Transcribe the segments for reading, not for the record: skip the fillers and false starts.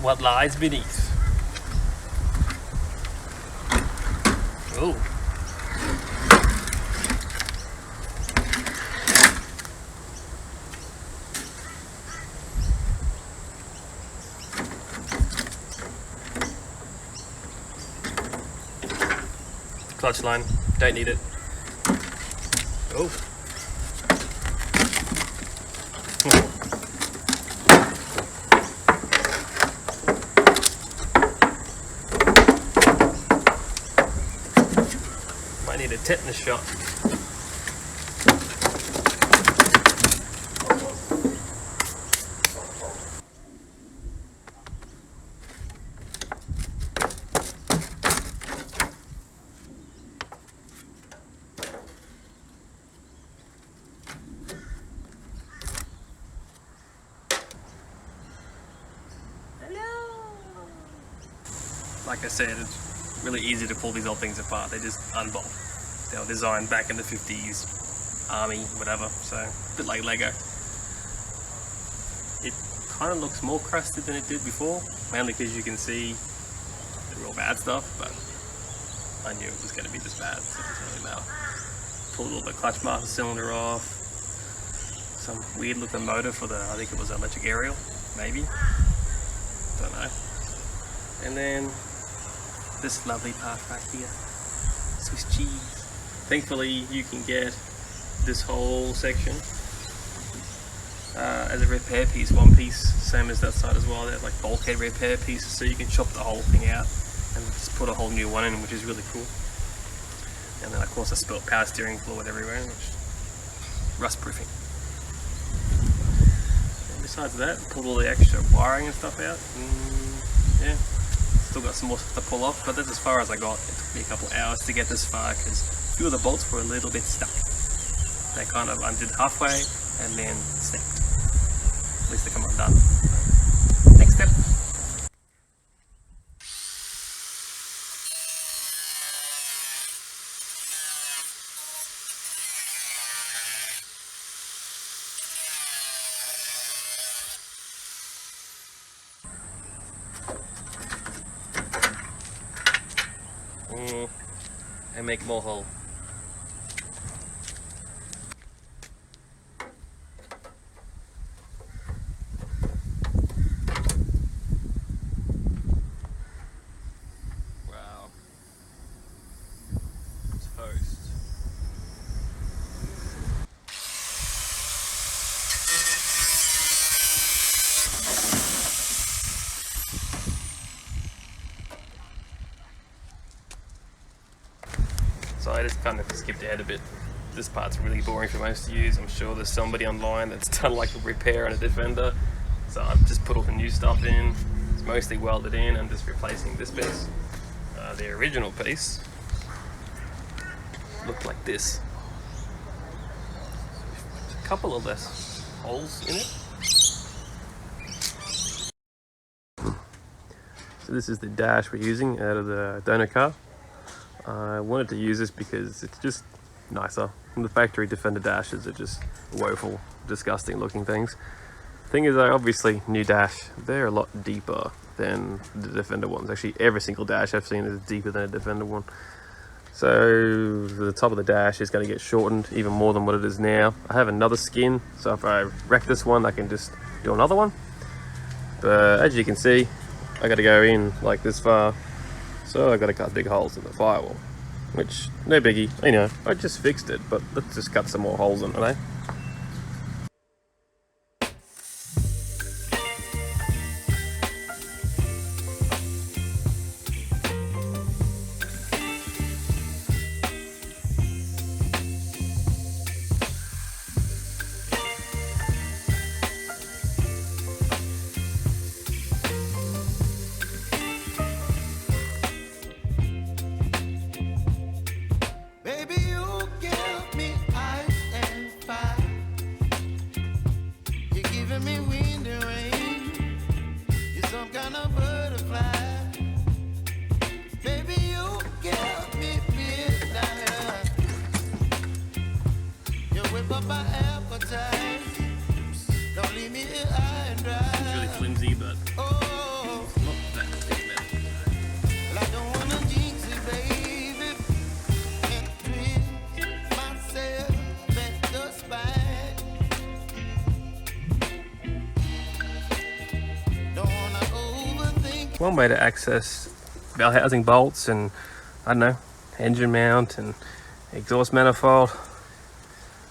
what lies beneath. Oh. Clutch line, don't need it. Oh. Might need a tetanus shot. Like I said, it's really easy to pull these old things apart. They just unbolt. They were designed back in the 50s, army, whatever, so a bit like Lego. It kind of looks more crusted than it did before, mainly because you can see the real bad stuff, but I knew it was going to be this bad, so it doesn't really matter. Pulled all the clutch master cylinder off, some weird looking motor for the, I think it was an electric aerial, maybe, don't know. And then this lovely part right here, Swiss cheese. Thankfully you can get this whole section as a repair piece, one piece, same as that side as well. They have like bulkhead repair pieces, so you can chop the whole thing out and just put a whole new one in, which is really cool. And then of course I spilt power steering fluid everywhere, which rust proofing. And besides that, pulled all the extra wiring and stuff out. Yeah. Still got some more stuff to pull off, but that's as far as I got. It took me a couple of hours to get this far because a few of the bolts were a little bit stuck. They kind of undid halfway and then snapped. At least they come undone. Next step. And make more hole. Wow. Toast. So I just kind of skipped ahead a bit. This part's really boring for most of you. I'm sure there's somebody online that's done like a repair on a Defender. So I've just put all the new stuff in. It's mostly welded in and just replacing this piece. The original piece looked like this. A couple of less holes in it. So this is the dash we're using out of the donor car. I wanted to use this because it's just nicer. The factory Defender dashes are just woeful, disgusting looking things. Thing is, obviously new dash, they're a lot deeper than the Defender ones. Actually, every single dash I've seen is deeper than a Defender one. So the top of the dash is going to get shortened even more than what it is now. I have another skin, so if I wreck this one, I can just do another one. But as you can see, I got to go in like this far. So I got to cut big holes in the firewall, which, no biggie, you know, I just fixed it, but let's just cut some more holes in it, eh? It's really flimsy, but one way to access bell housing bolts and, I don't know, engine mount and exhaust manifold.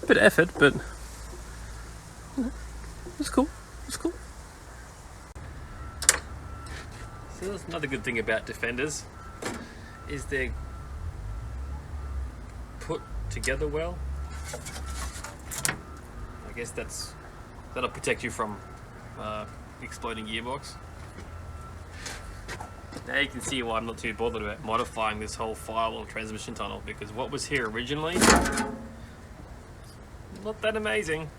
A bit of effort, but it's cool. It's cool. So that's another good thing about Defenders, is they're put together well. I guess that'll protect you from exploding gearbox. Now you can see why I'm not too bothered about modifying this whole firewall transmission tunnel, because what was here originally, not that amazing.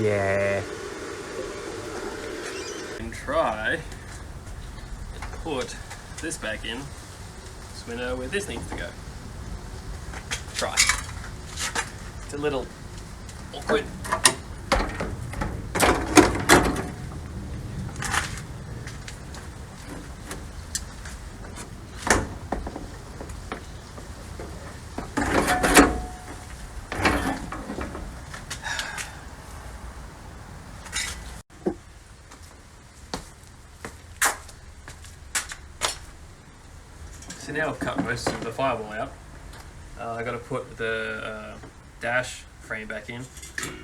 Yeah. And try and put this back in so we know where this needs to go. Try. It's a little awkward. So now I've cut most of the firewall out. I got to put the dash frame back in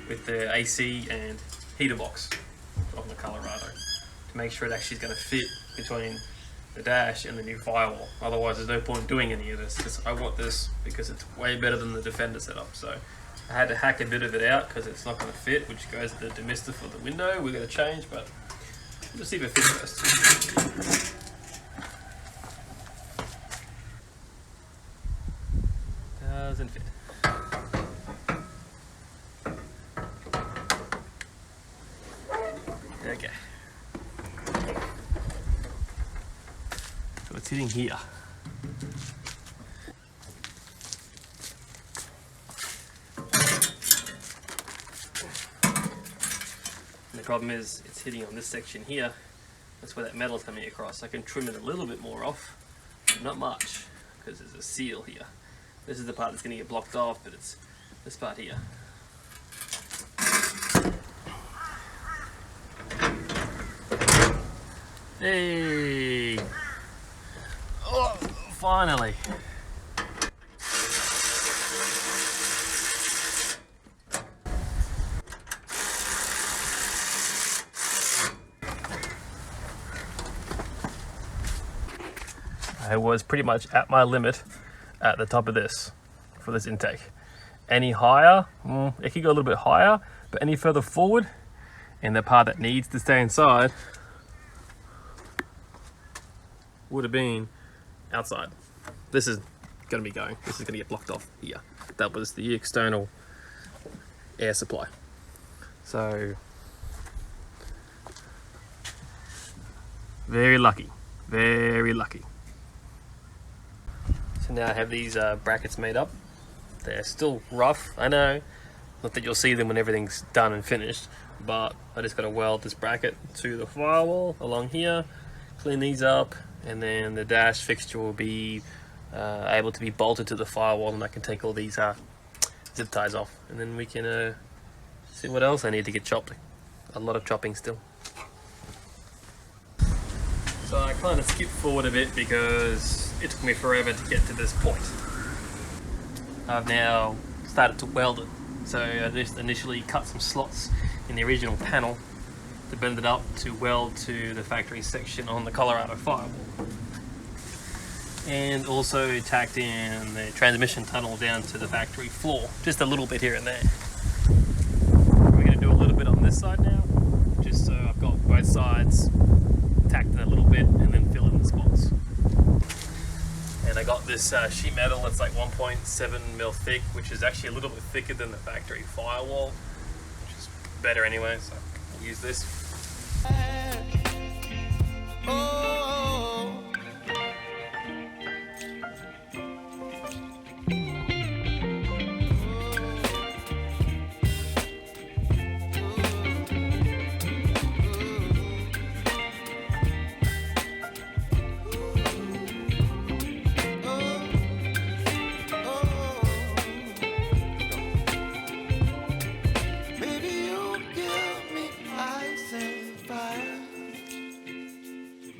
with the AC and heater box on the Colorado to make sure it actually is going to fit between the dash and the new firewall. Otherwise there's no point doing any of this, because I want this because it's way better than the Defender setup. So I had to hack a bit of it out because it's not going to fit, which goes to the demister for the window. We're going to change, but we'll see if it fits first. Doesn't fit. Okay. So it's hitting here. And the problem is it's hitting on this section here. That's where that metal's coming across. I can trim it a little bit more off, but not much, because there's a seal here. This is the part that's going to get blocked off, but it's this part here. Hey! Oh, finally! I was pretty much at my limit at the top of this for this intake. Any higher, it could go a little bit higher, but any further forward, and the part that needs to stay inside would have been outside. This is going to be going. This is going to get blocked off here. That was the external air supply. So very lucky, very lucky. So now I have these brackets made up. They're still rough, I know. Not that you'll see them when everything's done and finished, but I just got to weld this bracket to the firewall along here, clean these up, and then the dash fixture will be able to be bolted to the firewall, and I can take all these zip ties off, and then we can see what else I need to get chopped. A lot of chopping still. So I kind of skipped forward a bit because it took me forever to get to this point. I've now started to weld it. So I just initially cut some slots in the original panel to bend it up to weld to the factory section on the Colorado firewall. And also tacked in the transmission tunnel down to the factory floor, just a little bit here and there. We're going to do a little bit on this side now, just so I've got both sides tacked in a little bit and then fill in the spots. And I got this sheet metal that's like 1.7 mil thick, which is actually a little bit thicker than the factory firewall, which is better anyway, so I'll use this.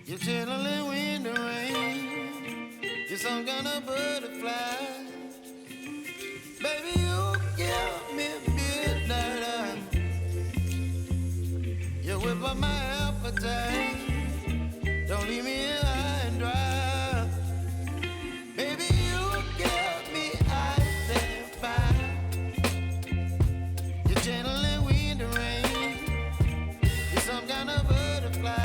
You're chilling when the rain. You're some kind of butterfly. Baby, you give me midnight. You whip up my appetite. Don't leave me here high and dry. Baby, you give me ice and fire. You're channeling wind and rain. You're some kind of butterfly.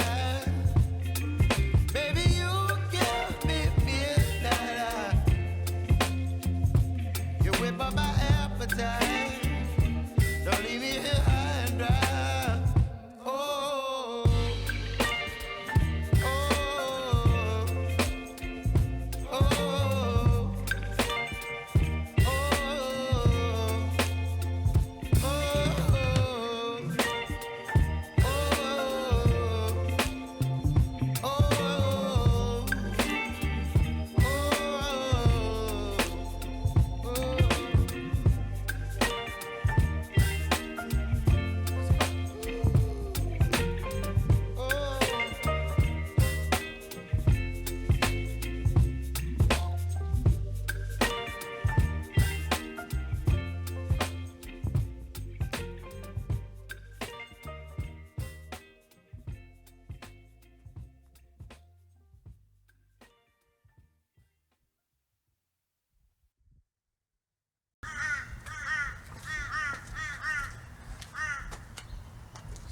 Don't leave me here high and dry. Oh, oh, oh, oh,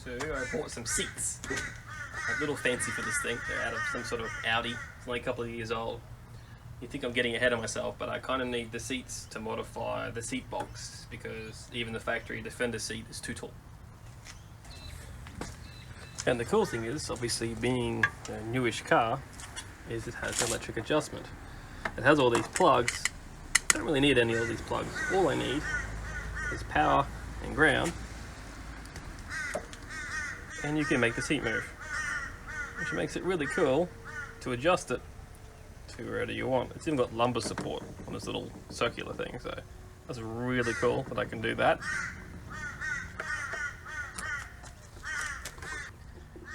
So I bought some seats. A little fancy for this thing. They're out of some sort of Audi. It's only a couple of years old. You think I'm getting ahead of myself, but I kind of need the seats to modify the seat box because even the factory Defender seat is too tall. And the cool thing is, obviously being a newish car, is it has electric adjustment. It has all these plugs. I don't really need any of these plugs. All I need is power and ground. And you can make the seat move, which makes it really cool to adjust it to wherever you want. It's even got lumbar support on this little circular thing, so that's really cool that I can do that.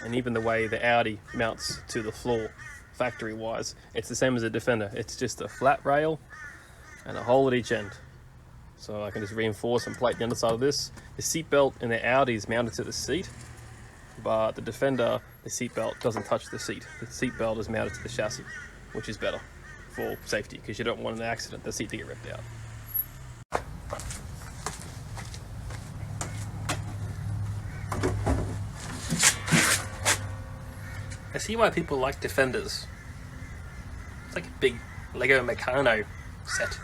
And even the way the Audi mounts to the floor, factory wise, it's the same as a Defender. It's just a flat rail and a hole at each end. So I can just reinforce and plate the underside of this. The seat belt in the Audi is mounted to the seat, but the Defender, the seat belt doesn't touch the seat. The seat belt is mounted to the chassis, which is better for safety because you don't want an accident, the seat to get ripped out. I see why people like Defenders. It's like a big Lego Meccano set.